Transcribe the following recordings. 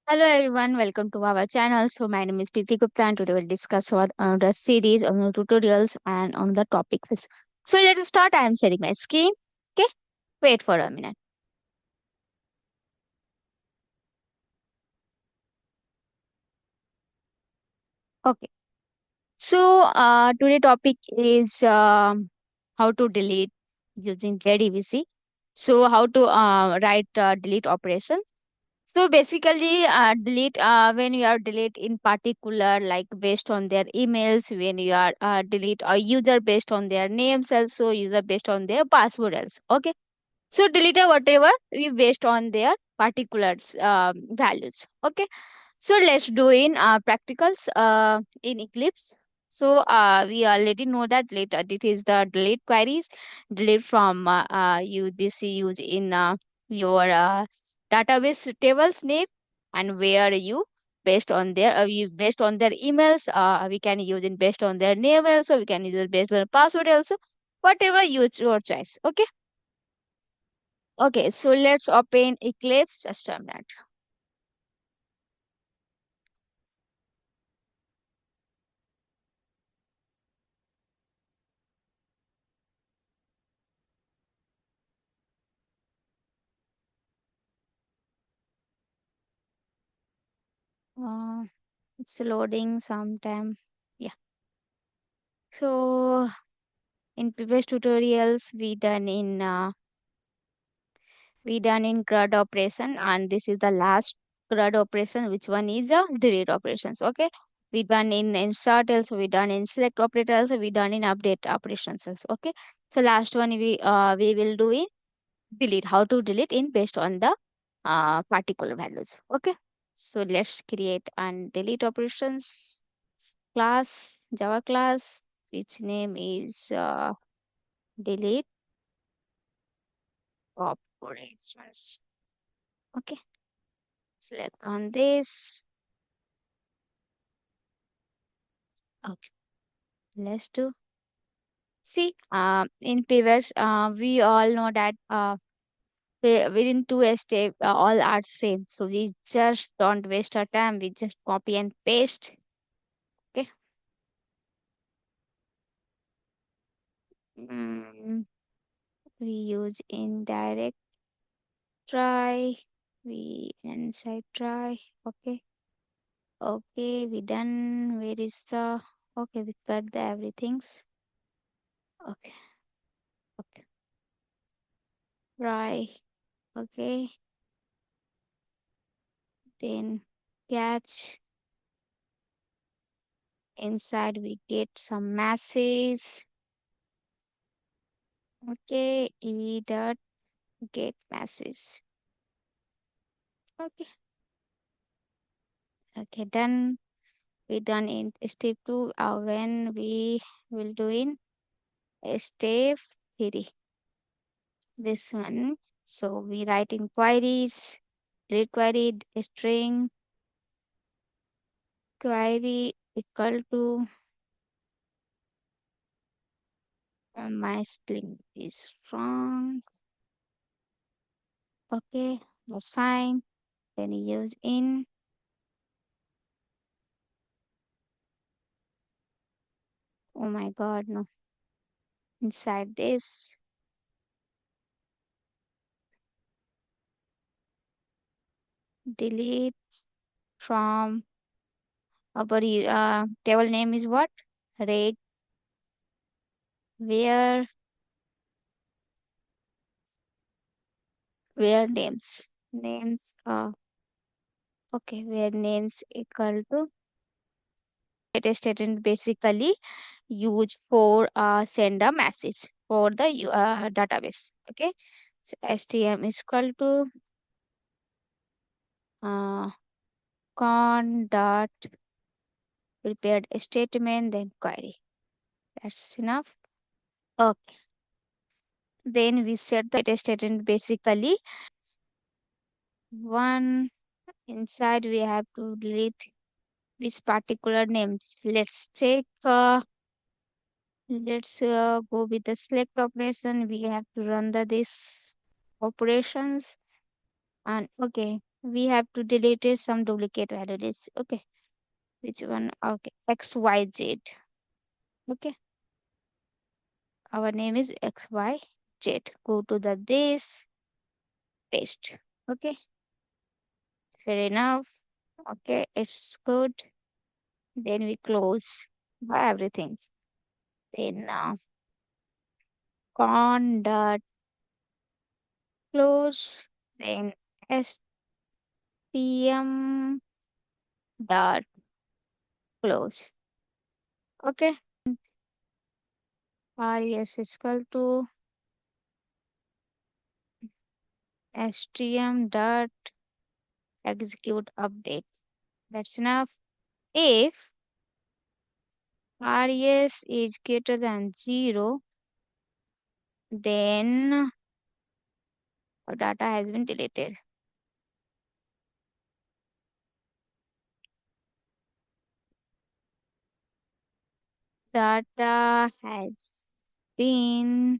Hello everyone, welcome to our channel. So my name is Preeti Gupta and today we'll discuss what the series on the tutorials and on the topics. So let's start. I am sharing my screen. Okay, wait for a minute. Okay. So today topic is how to delete using JDBC. So how to write delete operation. So basically, delete when you are delete in particular, like based on their emails, when you are delete a user based on their names, also user based on their password, also. Okay. So delete whatever we based on their particulars values. Okay. So let's do in practicals in Eclipse. So we already know that later it is the delete queries, delete from you this is used in your database tables name and where you based on their you based on their emails. We can use it based on their name also. We can use it based on password also. Whatever your choice. Okay. Okay. So let's open Eclipse. Just a minute. Uh, it's loading sometime. Yeah. So in previous tutorials we done in CRUD operation and this is the last CRUD operation. Which one is a delete operations? Okay. We done in insert also. We done in select operator also. We done in update operations also. Okay. So last one we will do in delete. How to delete in based on the particular values. Okay. So let's create and delete operations class, Java class, which name is delete operations. Okay, select on this. Okay, let's do. See, in previous, we all know that within two steps, all are same. So we just don't waste our time. We just copy and paste. Okay. Mm, we use indirect try. We inside try. Okay. Okay, we done. Where is the okay? We cut the everything's. Okay, okay. Right. Okay. Then catch. Inside we get some message. Okay. E dot get message. Okay. Okay. Done. We done in step two. When we will do in step three. This one. So we write inquiries. Read query string query equal to my spelling is wrong. Okay, that's fine. Then use in. Oh my god, no. Inside this, delete from our table name is what? Reg where where names okay where names equal to data statement basically used for send a message for the database. Okay, so stm is equal to uh, con dot prepared statement then query. That's enough. Okay, then we set the data statement basically one inside we have to delete which particular names. Let's go with the select operation. We have to run the this operations and okay. we have to delete it, some duplicate values. Okay, which one? Okay, XYZ. Okay, our name is XYZ. Go to the this, paste. Okay, fair enough. Okay, it's good. Then we close everything. Then con dot close. Then stm dot close. Okay, res is equal to stm dot execute update. That's enough. If res is greater than 0, then our data has been deleted. Data has been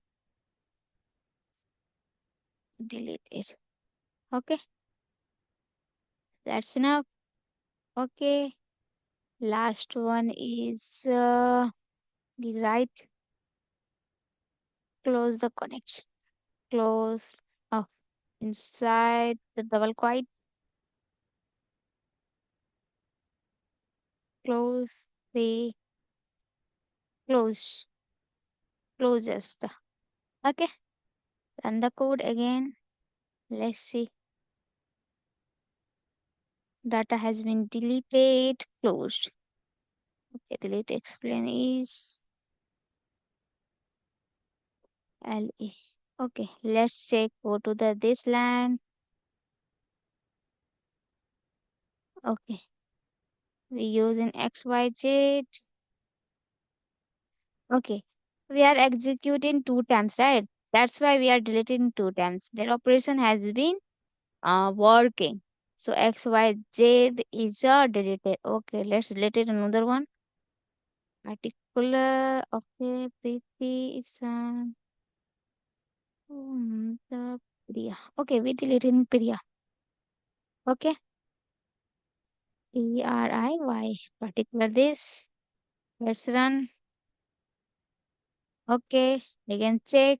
deleted. Okay, that's enough. Okay, last one is we write close the connection. Close up inside the double quote. Close the close closest. Okay, run the code again. Let's see. Data has been deleted. Closed. Okay, delete explain is LA. Okay, let's say go to the this line. Okay, we use in XYZ. Okay, we are executing two times, right? That's why we are deleting two times. That operation has been working. So XYZ is deleted. Okay, let's delete it another one. Particular. Okay, pretty is the Priya. Okay, we deleted in Priya. Okay, PRIY. Particular this. Let's run. Okay, again check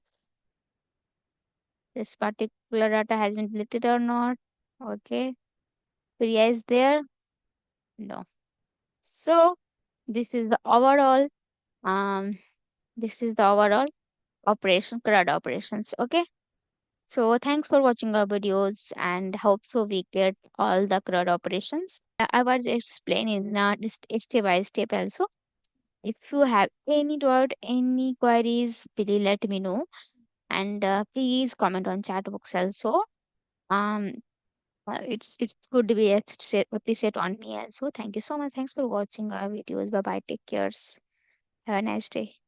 this particular data has been deleted or not. Okay, Priya is there. No. So this is the overall. Um, this is the overall operation CRUD operations. Okay. So thanks for watching our videos and hope so we get all the CRUD operations. I was explaining this step by step also. If you have any doubt, any queries, please let me know and please comment on chat box also. Um, it's good to be appreciate on me also. Thank you so much. Thanks for watching our videos. Bye bye. Take care. Have a nice day.